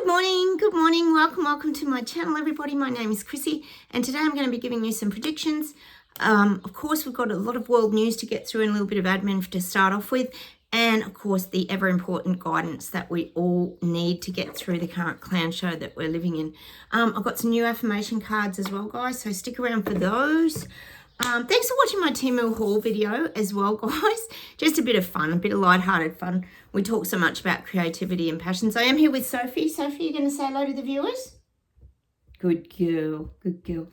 Good morning. Welcome to my channel, everybody. My name is Chrissy, and today I'm going to be giving you some predictions. Of course, we've got a lot of world news to get through and a little bit of admin to start off with, and of course, the ever important guidance that we all need to get through the current clown show that we're living in. I've got some new affirmation cards as well, guys, so stick around for those. Thanks for watching my Temu haul video as well, guys. Just a bit of fun, a bit of light-hearted fun. We talk so much about creativity and passions. I am here with Sophie. Sophie, you're going to say hello to the viewers? Good girl, good girl.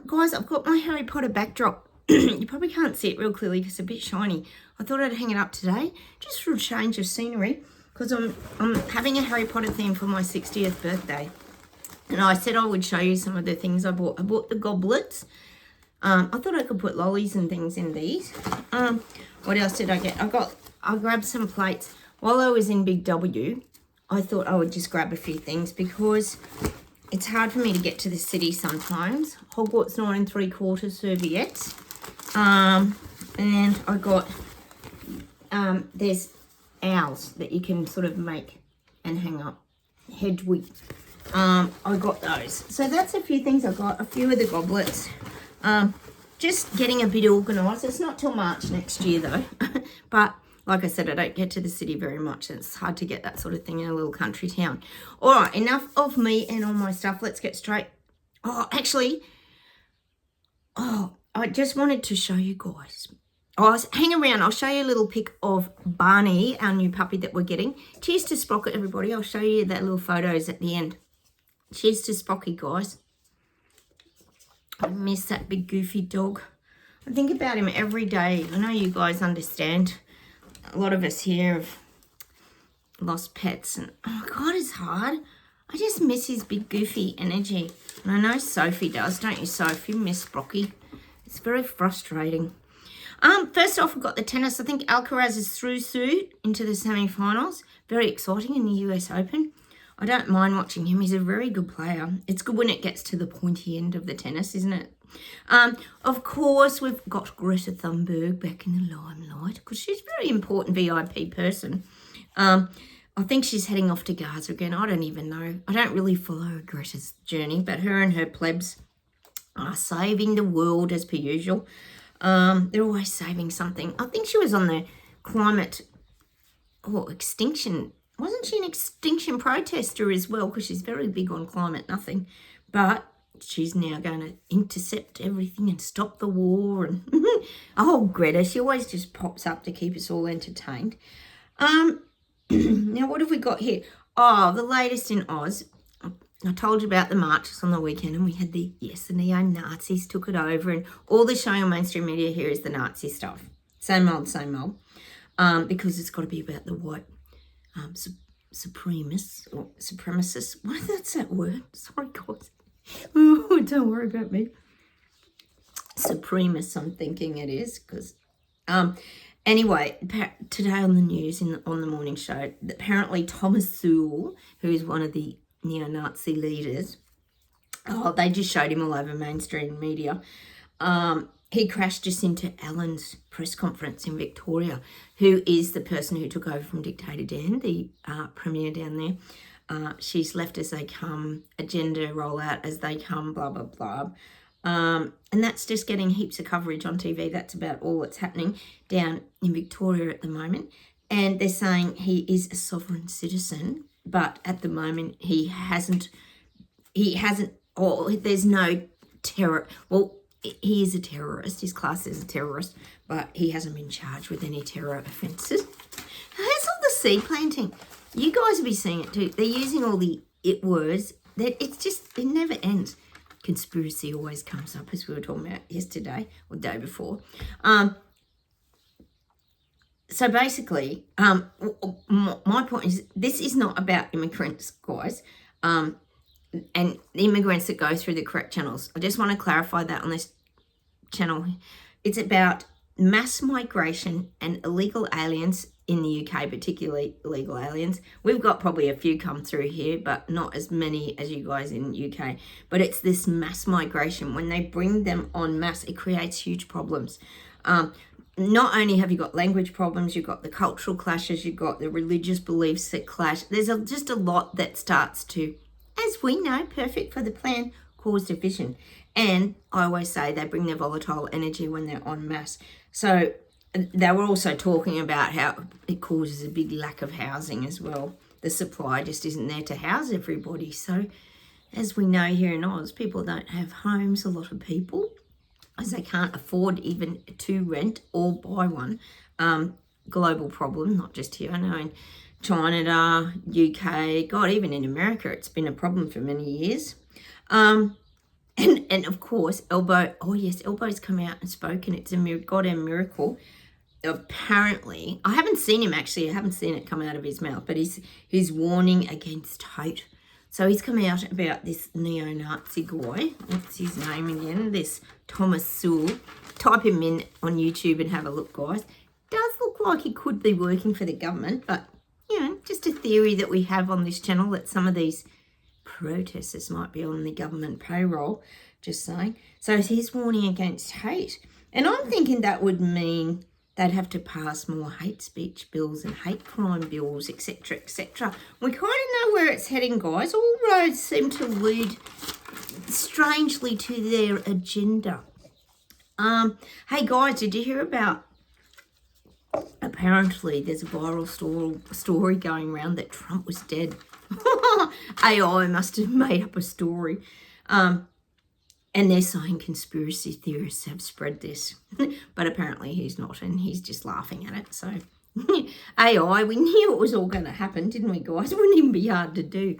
Guys, I've got my Harry Potter backdrop. You probably can't see it real clearly because it's a bit shiny. I thought I'd hang it up today just for a change of scenery because I'm having a Harry Potter theme for my 60th birthday. And I said I would show you some of the things I bought. I bought the goblets. I thought I could put lollies and things in these. What else did I get? I grabbed some plates. While I was in Big W, I thought I would just grab a few things because it's hard for me to get to the city sometimes. Hogwarts 9 3/4 serviettes. And I got, there's owls that you can sort of make and hang up. Hedwig. I got those. So that's a few things I got. A few of the goblets. Just getting a bit organised. It's not till March next year though. But like I said, I don't get to the city very much. It's hard to get that sort of thing in a little country town. All right, enough of me and all my stuff. Let's get straight. I just wanted to show you guys. Hang around. I'll show you a little pic of Barney, our new puppy that we're getting. Cheers to Sprocket, everybody. I'll show you that little photos at the end. Cheers to Sprocket, guys. I miss that big goofy dog. I think about him every day. I know you guys understand. A lot of us here have lost pets. And oh God, it's hard. I just miss his big goofy energy. And I know Sophie does, don't you, Sophie? Miss Sprocky. It's very frustrating. First off, we've got the tennis. I think Alcaraz is through soon into the semi-finals. Very exciting in the US Open. I don't mind watching him. He's a very good player. It's good when it gets to the pointy end of the tennis, isn't it? Of course, we've got Greta Thunberg back in the limelight because she's a very important VIP person. I think she's heading off to Gaza again. I don't even know. I don't really follow Greta's journey, but her and her plebs are saving the world as per usual. They're always saving something. I think she was on the climate extinction. Wasn't she an extinction protester as well? Because she's very big on climate nothing. But she's now going to intercept everything and stop the war. And Greta, she always just pops up to keep us all entertained. Now, what have we got here? The latest in Oz. I told you about the marches on the weekend, and we had the neo-Nazis took it over, and all the showing on mainstream media here is the Nazi stuff. Same old. Because it's got to be about the white supremacists or supremacists. That's that word? Sorry, guys. Oh, don't worry about me. Supremacists, I'm thinking it is, because anyway, today on the news on the morning show, apparently Thomas Sewell, who is one of the neo-Nazi leaders, they just showed him all over mainstream media. He crashed Jacinta Allen's press conference in Victoria, who is the person who took over from Dictator Dan, the premier down there. She's left as they come, agenda rollout as they come, blah, blah, blah. And that's just getting heaps of coverage on TV. That's about all that's happening down in Victoria at the moment. And they're saying he is a sovereign citizen, but at the moment he hasn't, there's no terror. Well, he is a terrorist. His class is a terrorist, but he hasn't been charged with any terror offences. That's all the seed planting. You guys will be seeing it too. They're using all the it words. That it never ends. Conspiracy always comes up, as we were talking about yesterday or the day before. So basically, my point is this is not about immigrants, guys. And the immigrants that go through the correct channels. I just want to clarify that on this channel. It's about mass migration and illegal aliens in the UK, particularly illegal aliens. We've got probably a few come through here, but not as many as you guys in the UK. But it's this mass migration. When they bring them en masse, it creates huge problems. not only have you got language problems, you've got the cultural clashes, you've got the religious beliefs that clash. There's just a lot that starts to, as we know, perfect for the plan, cause division. And I always say they bring their volatile energy when they're en masse. So they were also talking about how it causes a big lack of housing as well. The supply just isn't there to house everybody. So as we know here in Oz, people don't have homes, a lot of people, as they can't afford even to rent or buy one. Global problem, not just here. I know in China, UK, God, even in America, it's been a problem for many years. And of course, Elbo's come out and spoken. It's a goddamn miracle. Apparently, I haven't seen him actually. I haven't seen it come out of his mouth, but he's warning against hate. So he's come out about this neo-Nazi guy. What's his name again? This Thomas Sewell. Type him in on YouTube and have a look, guys. Does look like he could be working for the government, but, you know, just a theory that we have on this channel that some of these protesters might be on the government payroll, just saying. So he's warning against hate. And I'm thinking that would mean they'd have to pass more hate speech bills and hate crime bills, etc., etc. We kind of know where it's heading, guys. All roads seem to lead strangely to their agenda. Hey, guys, did you hear about, apparently there's a viral story going around that Trump was dead. AI must have made up a story. And they're saying conspiracy theorists have spread this. But apparently he's not, and he's just laughing at it. So AI, we knew it was all going to happen, didn't we, guys? It wouldn't even be hard to do.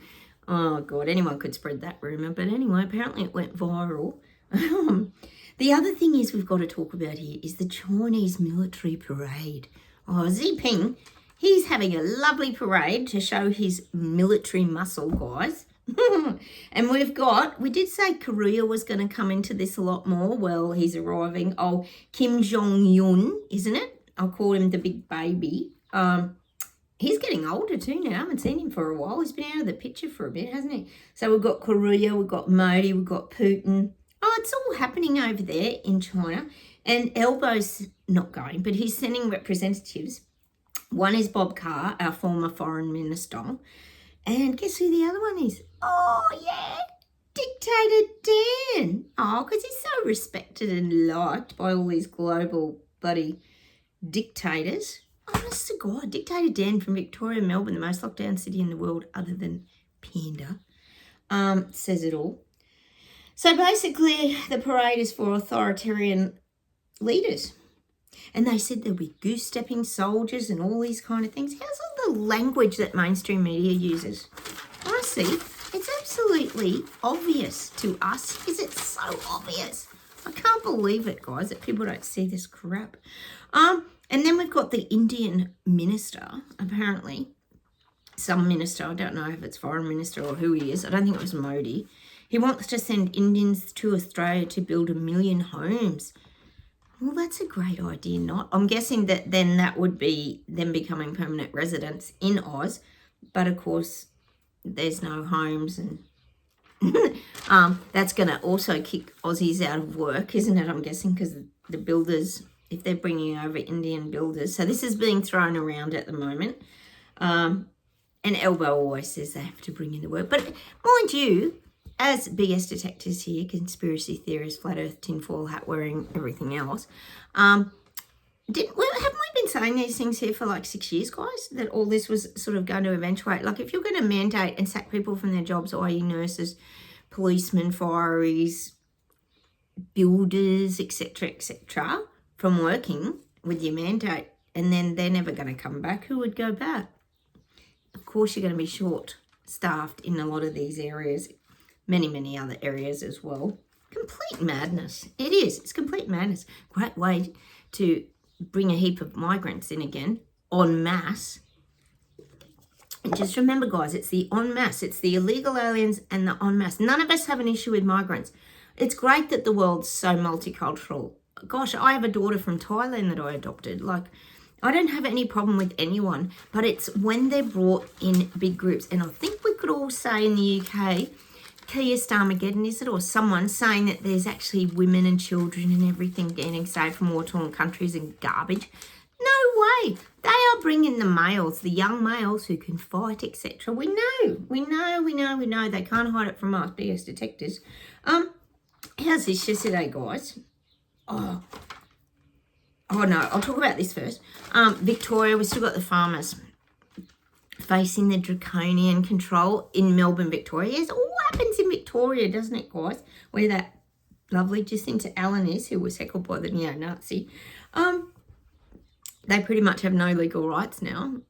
Oh, God, anyone could spread that rumour. But anyway, apparently it went viral. The other thing is we've got to talk about here is the Chinese military parade. Oh, Xi Jinping, he's having a lovely parade to show his military muscle, guys. And we did say Korea was going to come into this a lot more. Well, he's arriving. Oh, Kim Jong-un, isn't it? I'll call him the big baby. He's getting older too now. I haven't seen him for a while. He's been out of the picture for a bit, hasn't he? So we've got Korea, we've got Modi, we've got Putin. Oh, it's all happening over there in China. And Elbo's not going, but he's sending representatives. One is Bob Carr, our former foreign minister. And guess who the other one is? Oh, yeah, Dictator Dan. Oh, because he's so respected and liked by all these global bloody dictators. Honest to God, Dictator Dan from Victoria, Melbourne, the most locked down city in the world other than Panda, says it all. So basically, the parade is for authoritarian leaders. And they said there'll be goose-stepping soldiers and all these kind of things. How's all the language that mainstream media uses? Honestly, it's absolutely obvious to us. Is it so obvious? I can't believe it, guys, that people don't see this crap. And then we've got the Indian minister, apparently. Some minister, I don't know if it's foreign minister or who he is. I don't think it was Modi. He wants to send Indians to Australia to build 1 million homes. Well, that's a great idea, not? I'm guessing that then that would be them becoming permanent residents in Oz. But, of course, there's no homes and that's going to also kick Aussies out of work, isn't it? I'm guessing because the builders, if they're bringing over Indian builders. So this is being thrown around at the moment. And Elbow always says they have to bring in the work. But mind you, as BS detectors here, conspiracy theorists, flat earth, tinfoil hat wearing, everything else, haven't we been saying these things here for like 6 years, guys? That all this was sort of going to eventuate. Like if you're going to mandate and sack people from their jobs, i.e. nurses, policemen, fireys, builders, etc., from working with your mandate, and then they're never going to come back, who would go back? Of course, you're going to be short-staffed in a lot of these areas. Many other areas as well. Complete madness. It is. It's complete madness. Great way to bring a heap of migrants in again, en masse. And just remember, guys, it's the en masse. It's the illegal aliens and the en masse. None of us have an issue with migrants. It's great that the world's so multicultural. Gosh, I have a daughter from Thailand that I adopted. Like, I don't have any problem with anyone, but it's when they're brought in big groups. And I think we could all say in the UK, Keir Starmageddon, is it? Or someone saying that there's actually women and children and everything getting saved from war-torn countries and garbage. No way. They are bringing the males, the young males who can fight, etc. We know. They can't hide it from us, BS detectors. How's this yesterday, guys? Oh no, I'll talk about this first. Victoria, we still got the farmers facing the draconian control in Melbourne, Victoria. It all happens in Victoria, doesn't it, guys? Where that lovely Jacinta Allen is, who was heckled by the neo-Nazi. They pretty much have no legal rights now.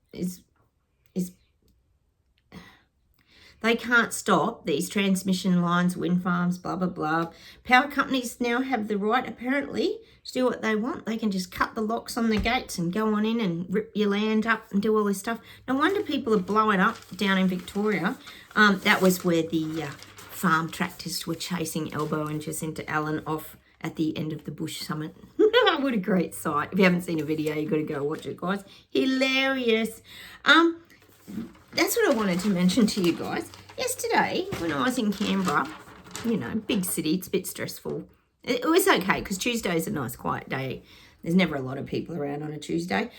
They can't stop these transmission lines, wind farms, blah, blah, blah. Power companies now have the right, apparently, to do what they want. They can just cut the locks on the gates and go on in and rip your land up and do all this stuff. No wonder people are blowing up down in Victoria. That was where the farm tractors were chasing Elbow and Jacinta Allen off at the end of the Bush Summit. What a great sight. If you haven't seen a video, you've got to go watch it, guys. Hilarious. That's what I wanted to mention to you guys. Yesterday, when I was in Canberra, you know, big city, it's a bit stressful. It was okay because Tuesday's a nice quiet day. There's never a lot of people around on a Tuesday.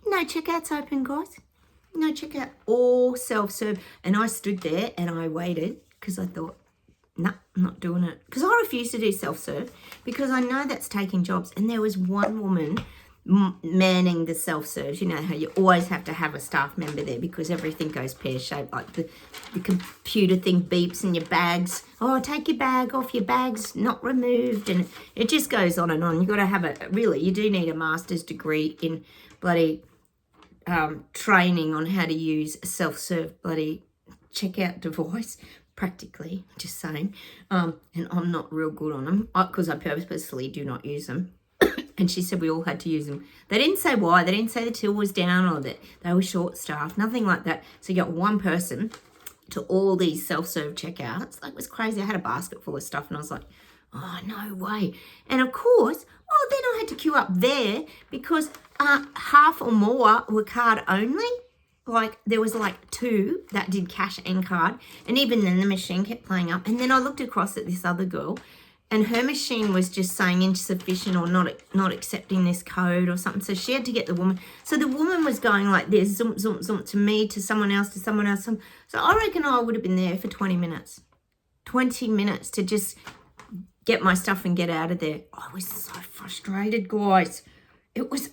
No checkouts open, guys. No checkout, all self-serve. And I stood there and I waited because I thought, no, I'm not doing it. Because I refuse to do self-serve because I know that's taking jobs. And there was one woman manning the self-serves. You know how you always have to have a staff member there because everything goes pear-shaped, like the computer thing beeps and your bags, oh, take your bag off, your bag's not removed, and it just goes on and on. You've got to have you do need a master's degree in bloody training on how to use a self-serve bloody checkout device, practically, just saying. And I'm not real good on them because I purposely do not use them. And she said we all had to use them. They didn't say why. They didn't say the till was down or that they were short-staffed. Nothing like that. So you got one person to all these self-serve checkouts. Like, it was crazy. I had a basket full of stuff and I was like, oh, no way. And, of course, then I had to queue up there because half or more were card only. Like, there was like 2 that did cash and card. And even then the machine kept playing up. And then I looked across at this other girl and her machine was just saying insufficient or not accepting this code or something. So she had to get the woman. So the woman was going like this, zoom, zoom, zoom, to me, to someone else, to someone else. So I reckon I would have been there for 20 minutes. 20 minutes to just get my stuff and get out of there. I was so frustrated, guys.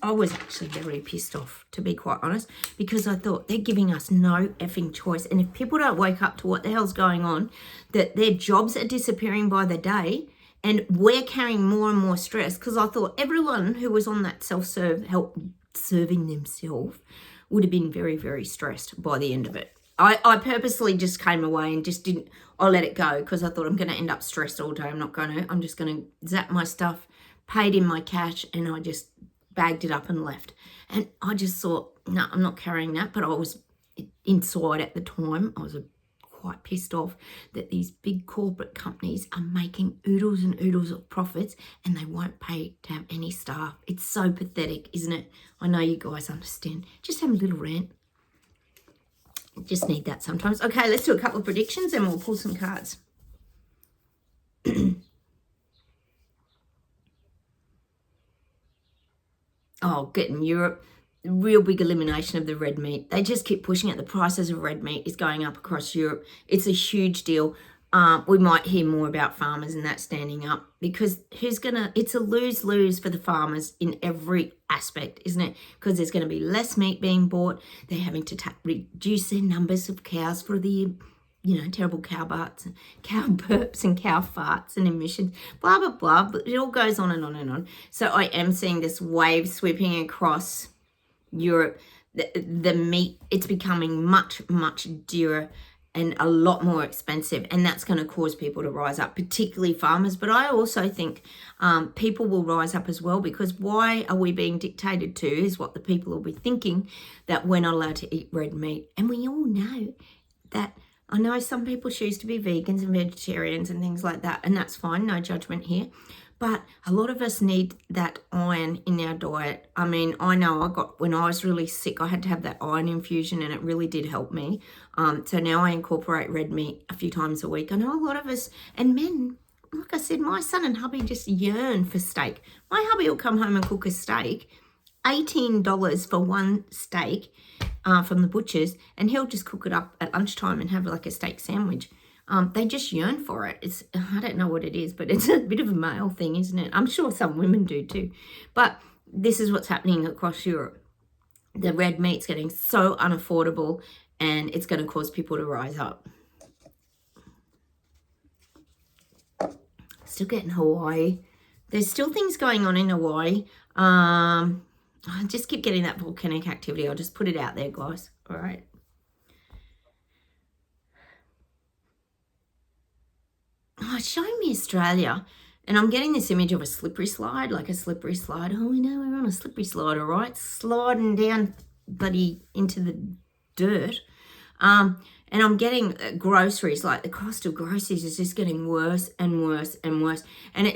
I was actually very pissed off, to be quite honest, because I thought they're giving us no effing choice. And if people don't wake up to what the hell's going on, that their jobs are disappearing by the day, and we're carrying more and more stress, because I thought everyone who was on that self-serve, help serving themselves, would have been very, very stressed by the end of it. I purposely just came away and just didn't, I let it go because I thought I'm going to end up stressed all day. I'm just going to zap my stuff, paid in my cash, and I just bagged it up and left. And I just thought, no, I'm not carrying that. But I was inside at the time, I was quite pissed off that these big corporate companies are making oodles and oodles of profits and they won't pay to have any staff. It's so pathetic, isn't it? I know you guys understand. Just have a little rant. Just need that sometimes. Okay, let's do a couple of predictions and we'll pull some cards. Getting Europe. Real big elimination of the red meat. They just keep pushing it. The prices of red meat is going up across Europe. It's a huge deal. We might hear more about farmers and that standing up because it's a lose-lose for the farmers in every aspect, isn't it? Because there's going to be less meat being bought. They're having to reduce their numbers of cows for the, terrible cow burps and cow farts and emissions, blah, blah, blah. But it all goes on and on and on. So I am seeing this wave sweeping across Europe. The meat, it's becoming much, much dearer and a lot more expensive, and that's going to cause people to rise up, particularly farmers. But I also think people will rise up as well, because why are we being dictated to is what the people will be thinking, that we're not allowed to eat red meat. And we all know that. I know some people choose to be vegans and vegetarians and things like that, and that's fine, no judgment here. But a lot of us need that iron in our diet. I mean, I know when I was really sick, I had to have that iron infusion, and it really did help me. So now I incorporate red meat a few times a week. I know a lot of us, and men, like I said, my son and hubby just yearn for steak. My hubby will come home and cook a steak, $18 for one steak from the butcher's, and he'll just cook it up at lunchtime and have like a steak sandwich. They just yearn for it. I don't know what it is, but it's a bit of a male thing, isn't it? I'm sure some women do too. But this is what's happening across Europe. The red meat's getting so unaffordable, and it's going to cause people to rise up. Still getting Hawaii. There's still things going on in Hawaii. I just keep getting that volcanic activity. I'll just put it out there, guys. All right. Oh, it's showing me Australia, and I'm getting this image of a slippery slide, like a slippery slide. Oh, we know we're on a slippery slide, all right? Sliding down bloody into the dirt. And I'm getting groceries, like the cost of groceries is just getting worse and worse and worse. And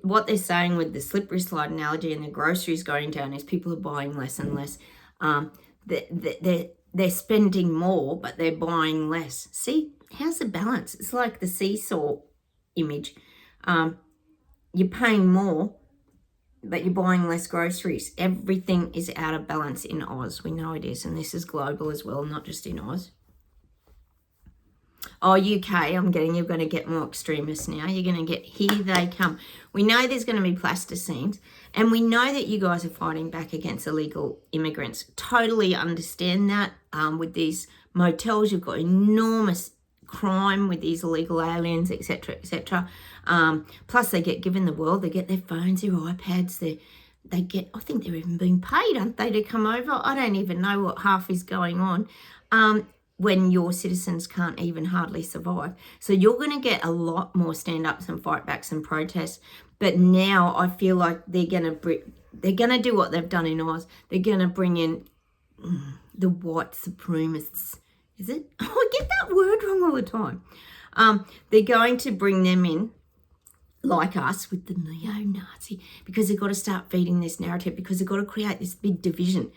what they're saying with the slippery slide analogy and the groceries going down is people are buying less and less. They're spending more, but they're buying less. See, how's the balance? It's like the seesaw image. You're paying more, but you're buying less groceries. Everything is out of balance in Oz. We know it is, and this is global as well, not just in Oz. Oh, UK, you're going to get more extremists now. You're going to get, here they come. We know there's going to be plasticines, and we know that you guys are fighting back against illegal immigrants. Totally understand that. With these motels, you've got enormous crime with these illegal aliens, etc., etc. Plus, they get given the world. They get their phones, their iPads, they get, I think they're even being paid, aren't they, to come over? I don't even know what half is going on. When your citizens can't even hardly survive. So you're going to get a lot more stand-ups and fight-backs and protests. But now I feel like they're going to do what they've done in Oz. They're going to bring in the white supremacists. Is it? Oh, I get that word wrong all the time. They're going to bring them in, like us, with the neo-Nazi, because they've got to start feeding this narrative, because they've got to create this big division.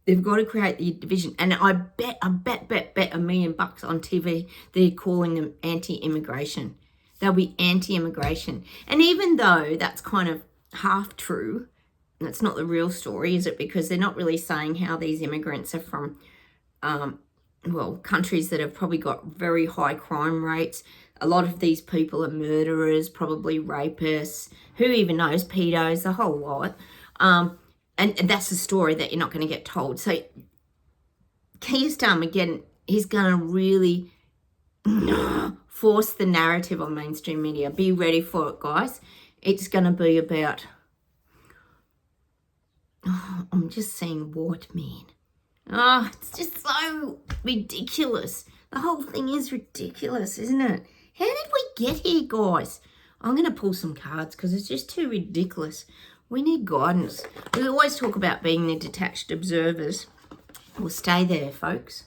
They've got to create the division. And I bet $1 million on TV they're calling them anti-immigration. They'll be anti-immigration. And even though that's kind of half true, that's not the real story, is it? Because they're not really saying how these immigrants are from, countries that have probably got very high crime rates. A lot of these people are murderers, probably rapists, who even knows, pedos, the whole lot. And that's the story that you're not going to get told. So Keir Starmer, again, he's going to really force the narrative on mainstream media. Be ready for it, guys. It's going to be about, I'm just seeing what men. It's just so ridiculous. The whole thing is ridiculous, isn't it? How did we get here, guys? I'm going to pull some cards because it's just too ridiculous. We need guidance. We always talk about being the detached observers. We'll stay there, folks.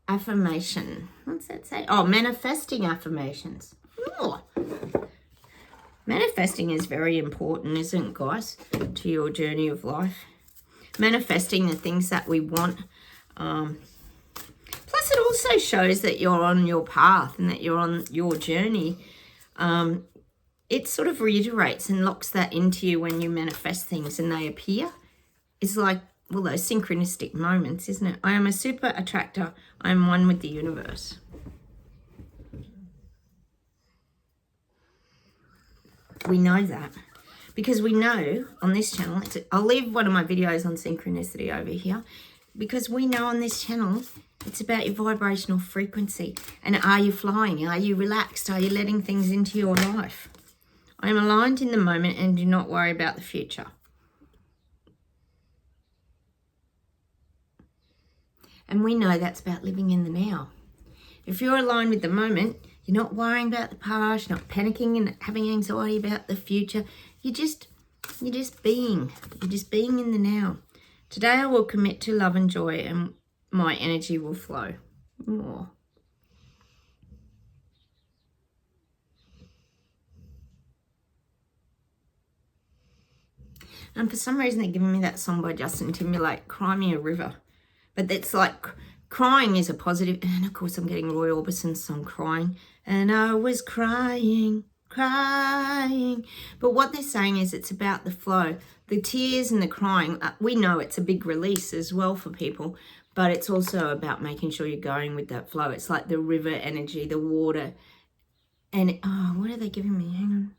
Affirmation. What's that say? Oh, manifesting affirmations. Oh. Manifesting is very important, isn't it, guys, to your journey of life? Manifesting the things that we want. Plus, it also shows that you're on your path and that you're on your journey. It sort of reiterates and locks that into you when you manifest things and they appear. It's like, well, those synchronistic moments, isn't it? I am a super attractor. I am one with the universe. We know that because we know on this channel, I'll leave one of my videos on synchronicity over here, because we know on this channel, it's about your vibrational frequency. And are you flying? Are you relaxed? Are you letting things into your life? I am aligned in the moment and do not worry about the future. And we know that's about living in the now. If you're aligned with the moment, you're not worrying about the past, you're not panicking and having anxiety about the future. You're just being. You're just being in the now. Today I will commit to love and joy, and my energy will flow. Oh. And for some reason, they're giving me that song by Justin Timberlake, Cry Me a River. But it's like, crying is a positive. And of course, I'm getting Roy Orbison's song, Crying. And I was crying. But what they're saying is it's about the flow. The tears and the crying, we know it's a big release as well for people. But it's also about making sure you're going with that flow. It's like the river energy, the water. And, oh, what are they giving me? Hang on.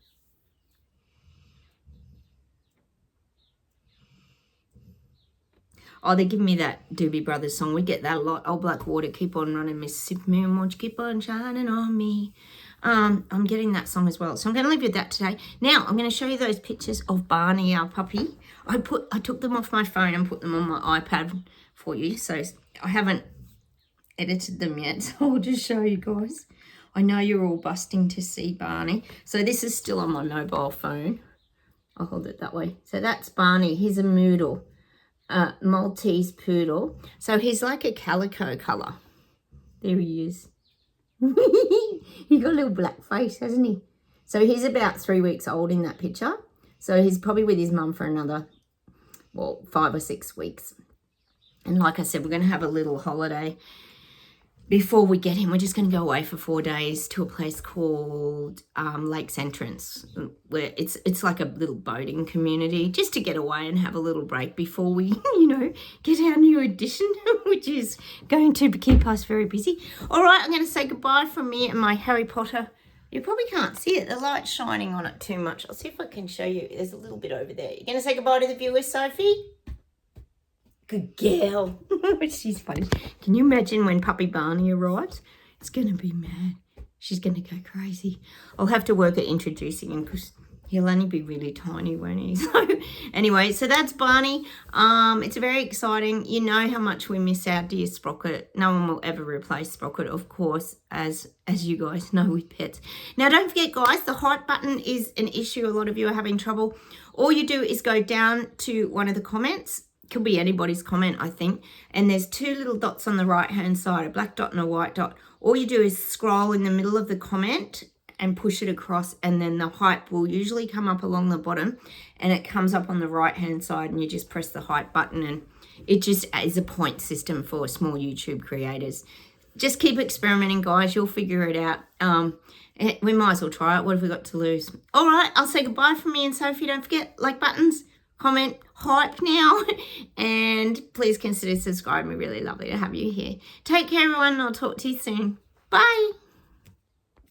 Oh, they're giving me that Doobie Brothers song. We get that a lot. Old Black Water, keep on running, Mississippi Moon, won't you keep on shining on me? I'm getting that song as well. So I'm going to leave you with that today. Now, I'm going to show you those pictures of Barney, our puppy. I took them off my phone and put them on my iPad for you. So I haven't edited them yet. So I'll just show you guys. I know you're all busting to see Barney. So this is still on my mobile phone. I'll hold it that way. So that's Barney. He's a Moodle. Maltese poodle. So he's like a calico colour. There he is. He got a little black face, hasn't he? So he's about 3 weeks old in that picture. So he's probably with his mum for another, well, 5 or 6 weeks. And like I said, we're going to have a little holiday before we get him. We're just going to go away for 4 days to a place called Lakes Entrance, where it's like a little boating community, just to get away and have a little break before we, get our new edition, which is going to keep us very busy. All right, I'm going to say goodbye from me and my Harry Potter. You probably can't see it. The light's shining on it too much. I'll see if I can show you. There's a little bit over there. You're going to say goodbye to the viewers, Sophie? Good girl. She's funny. Can you imagine when Puppy Barney arrives? It's going to be mad. She's going to go crazy. I'll have to work at introducing him because he'll only be really tiny, won't he? So anyway, so that's Barney. It's very exciting. You know how much we miss our dear Sprocket. No one will ever replace Sprocket, of course, as you guys know with pets. Now, don't forget, guys, the heart button is an issue. A lot of you are having trouble. All you do is go down to one of the comments. Could be anybody's comment, I think. And there's 2 little dots on the right-hand side, a black dot and a white dot. All you do is scroll in the middle of the comment and push it across, and then the hype will usually come up along the bottom, and it comes up on the right-hand side, and you just press the hype button, and it just is a point system for small YouTube creators. Just keep experimenting, guys. You'll figure it out. We might as well try it. What have we got to lose? All right, I'll say goodbye from me and Sophie. Don't forget, like buttons, comment, hype now, and please consider subscribing. We're really lovely to have you here. Take care, everyone, and I'll talk to you soon. Bye.